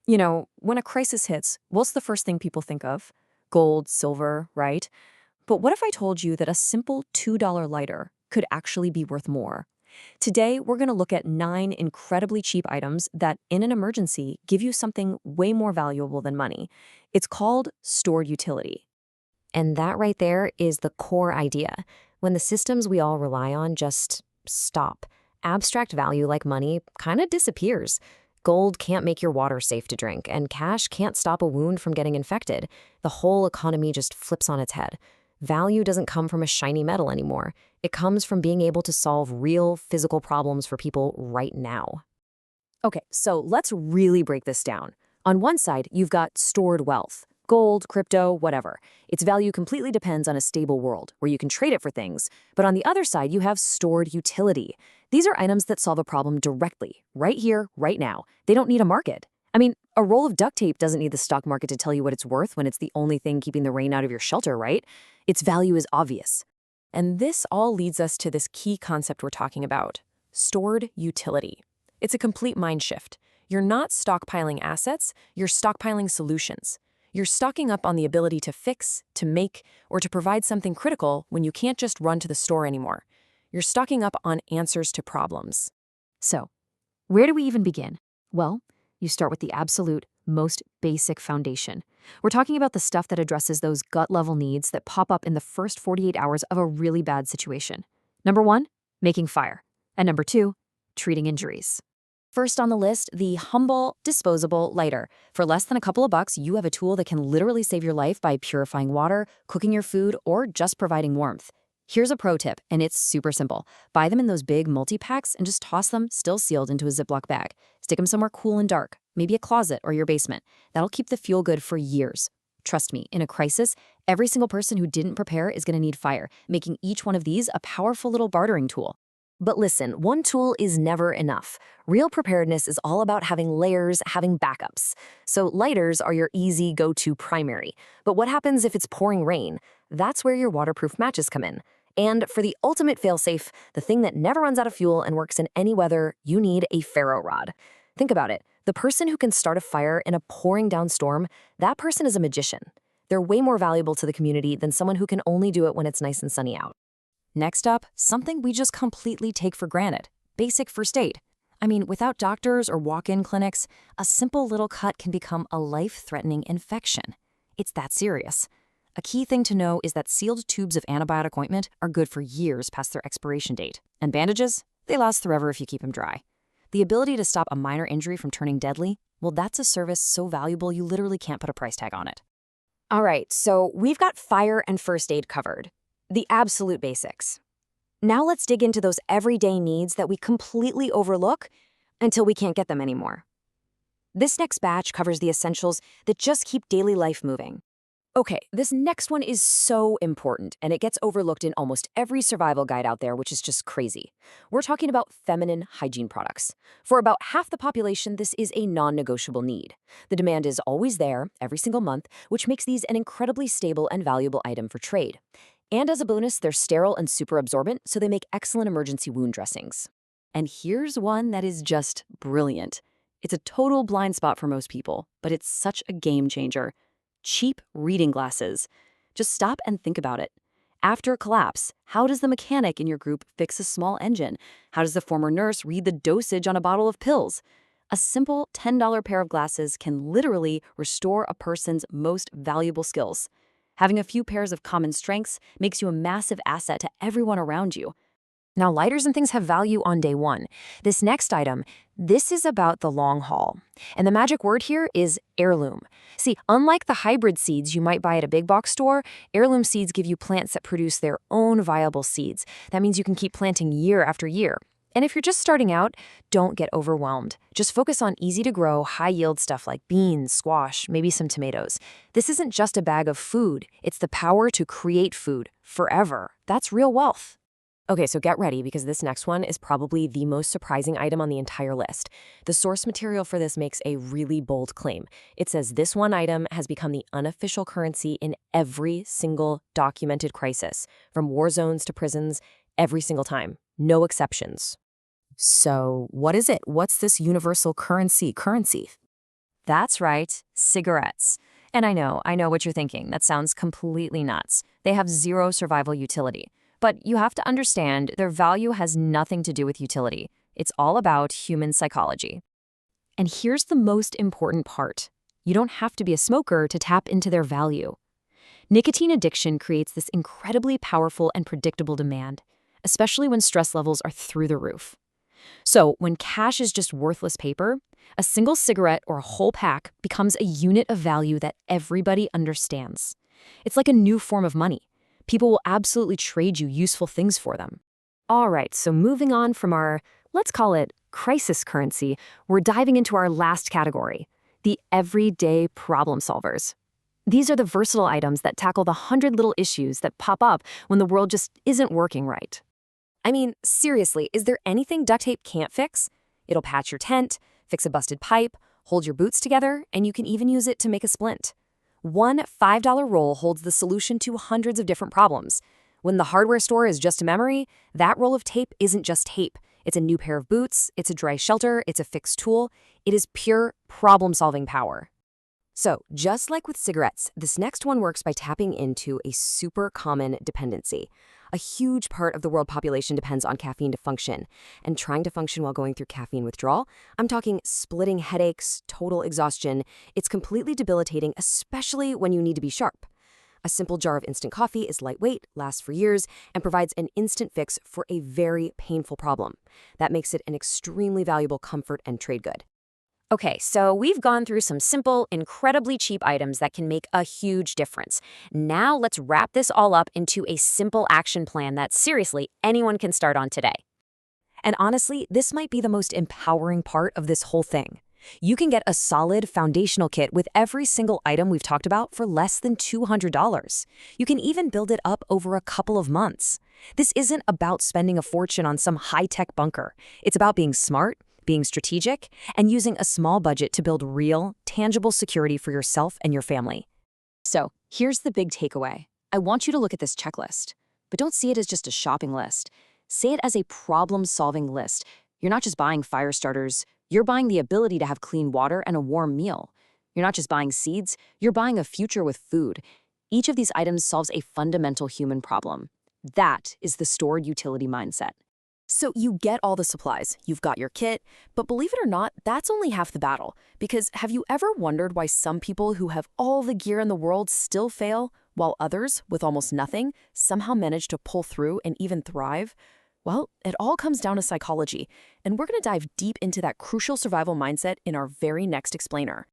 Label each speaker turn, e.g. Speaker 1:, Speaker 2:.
Speaker 1: When a crisis hits, what's the first thing people think of? Gold, silver, right? But what if I told you that a simple $2 lighter could actually be worth more? Today, we're going to look at 9 incredibly cheap items that, in an emergency, give you something way more valuable than money. It's called stored utility.
Speaker 2: And that right there is the core idea. When the systems we all rely on just stop, abstract value like money kind of disappears. Gold can't make your water safe to drink, and cash can't stop a wound from getting infected. The whole economy just flips on its head. Value doesn't come from a shiny metal anymore. It comes from being able to solve real physical problems for people right now.
Speaker 1: Okay, so let's really break this down. On one side, you've got stored wealth. Gold, crypto, whatever. Its value completely depends on a stable world where you can trade it for things. But on the other side, you have stored utility. These are items that solve a problem directly, right here, right now. They don't need a market. I mean, a roll of duct tape doesn't need the stock market to tell you what it's worth when it's the only thing keeping the rain out of your shelter, right? Its value is obvious. And this all leads us to this key concept we're talking about: stored utility. It's a complete mind shift. You're not stockpiling assets, you're stockpiling solutions. You're stocking up on the ability to fix, to make, or to provide something critical when you can't just run to the store anymore. You're stocking up on answers to problems. So, where do we even begin? Well, you start with the absolute, most basic foundation. We're talking about the stuff that addresses those gut-level needs that pop up in the first 48 hours of a really bad situation. Number 1, making fire. And number 2, treating injuries. First on the list, the humble, disposable lighter. For less than a couple of bucks, you have a tool that can literally save your life by purifying water, cooking your food, or just providing warmth. Here's a pro tip, and it's super simple. Buy them in those big multi-packs and just toss them, still sealed, into a Ziploc bag. Stick them somewhere cool and dark, maybe a closet or your basement. That'll keep the fuel good for years. Trust me, in a crisis, every single person who didn't prepare is going to need fire, making each one of these a powerful little bartering tool. But listen, one tool is never enough. Real preparedness is all about having layers, having backups. So lighters are your easy go-to primary. But what happens if it's pouring rain? That's where your waterproof matches come in. And for the ultimate failsafe, the thing that never runs out of fuel and works in any weather, you need a ferro rod. Think about it. The person who can start a fire in a pouring down storm, that person is a magician. They're way more valuable to the community than someone who can only do it when it's nice and sunny out. Next up, something we just completely take for granted: basic first aid. I mean, without doctors or walk-in clinics, a simple little cut can become a life-threatening infection. It's that serious. A key thing to know is that sealed tubes of antibiotic ointment are good for years past their expiration date. And bandages? They last forever if you keep them dry. The ability to stop a minor injury from turning deadly, well, that's a service so valuable you literally can't put a price tag on it. All right, so we've got fire and first aid covered. The absolute basics. Now let's dig into those everyday needs that we completely overlook until we can't get them anymore. This next batch covers the essentials that just keep daily life moving. Okay, this next one is so important, and it gets overlooked in almost every survival guide out there, which is just crazy. We're talking about feminine hygiene products. For about half the population, this is a non-negotiable need. The demand is always there, every single month, which makes these an incredibly stable and valuable item for trade. And as a bonus, they're sterile and super absorbent, so they make excellent emergency wound dressings. And here's one that is just brilliant. It's a total blind spot for most people, but it's such a game changer. Cheap reading glasses. Just stop and think about it. After a collapse, how does the mechanic in your group fix a small engine? How does the former nurse read the dosage on a bottle of pills? A simple $10 pair of glasses can literally restore a person's most valuable skills. Having a few pairs of common strengths makes you a massive asset to everyone around you. Now, lighters and things have value on day one. This next item, this is about the long haul. And the magic word here is heirloom. See, unlike the hybrid seeds you might buy at a big box store, heirloom seeds give you plants that produce their own viable seeds. That means you can keep planting year after year. And if you're just starting out, don't get overwhelmed. Just focus on easy-to-grow, high-yield stuff like beans, squash, maybe some tomatoes. This isn't just a bag of food. It's the power to create food forever. That's real wealth. Okay, so get ready because this next one is probably the most surprising item on the entire list. The source material for this makes a really bold claim. It says this one item has become the unofficial currency in every single documented crisis, from war zones to prisons, every single time. No exceptions. So what is it? What's this universal currency? That's right, cigarettes. And I know what you're thinking. That sounds completely nuts. They have zero survival utility. But you have to understand their value has nothing to do with utility. It's all about human psychology. And here's the most important part. You don't have to be a smoker to tap into their value. Nicotine addiction creates this incredibly powerful and predictable demand, especially when stress levels are through the roof. So, when cash is just worthless paper, a single cigarette or a whole pack becomes a unit of value that everybody understands. It's like a new form of money. People will absolutely trade you useful things for them. All right, so moving on from our, let's call it crisis currency, we're diving into our last category, the everyday problem solvers. These are the versatile items that tackle the 100 little issues that pop up when the world just isn't working right. I mean, seriously, is there anything duct tape can't fix? It'll patch your tent, fix a busted pipe, hold your boots together, and you can even use it to make a splint. One $5 roll holds the solution to hundreds of different problems. When the hardware store is just a memory, that roll of tape isn't just tape. It's a new pair of boots, it's a dry shelter, it's a fixed tool. It is pure problem-solving power. So, just like with cigarettes, this next one works by tapping into a super common dependency. A huge part of the world population depends on caffeine to function, and trying to function while going through caffeine withdrawal, I'm talking splitting headaches, total exhaustion. It's completely debilitating, especially when you need to be sharp. A simple jar of instant coffee is lightweight, lasts for years, and provides an instant fix for a very painful problem. That makes it an extremely valuable comfort and trade good. Okay, so we've gone through some simple, incredibly cheap items that can make a huge difference. Now let's wrap this all up into a simple action plan that seriously anyone can start on today. And honestly, this might be the most empowering part of this whole thing. You can get a solid foundational kit with every single item we've talked about for less than $200. You can even build it up over a couple of months. This isn't about spending a fortune on some high-tech bunker. It's about being smart, being strategic, and using a small budget to build real, tangible security for yourself and your family. So, here's the big takeaway. I want you to look at this checklist, but don't see it as just a shopping list. See it as a problem-solving list. You're not just buying fire starters, you're buying the ability to have clean water and a warm meal. You're not just buying seeds, you're buying a future with food. Each of these items solves a fundamental human problem. That is the stored utility mindset. So you get all the supplies, you've got your kit, but believe it or not, that's only half the battle. Because have you ever wondered why some people who have all the gear in the world still fail, while others, with almost nothing, somehow manage to pull through and even thrive? Well, it all comes down to psychology, and we're going to dive deep into that crucial survival mindset in our very next explainer.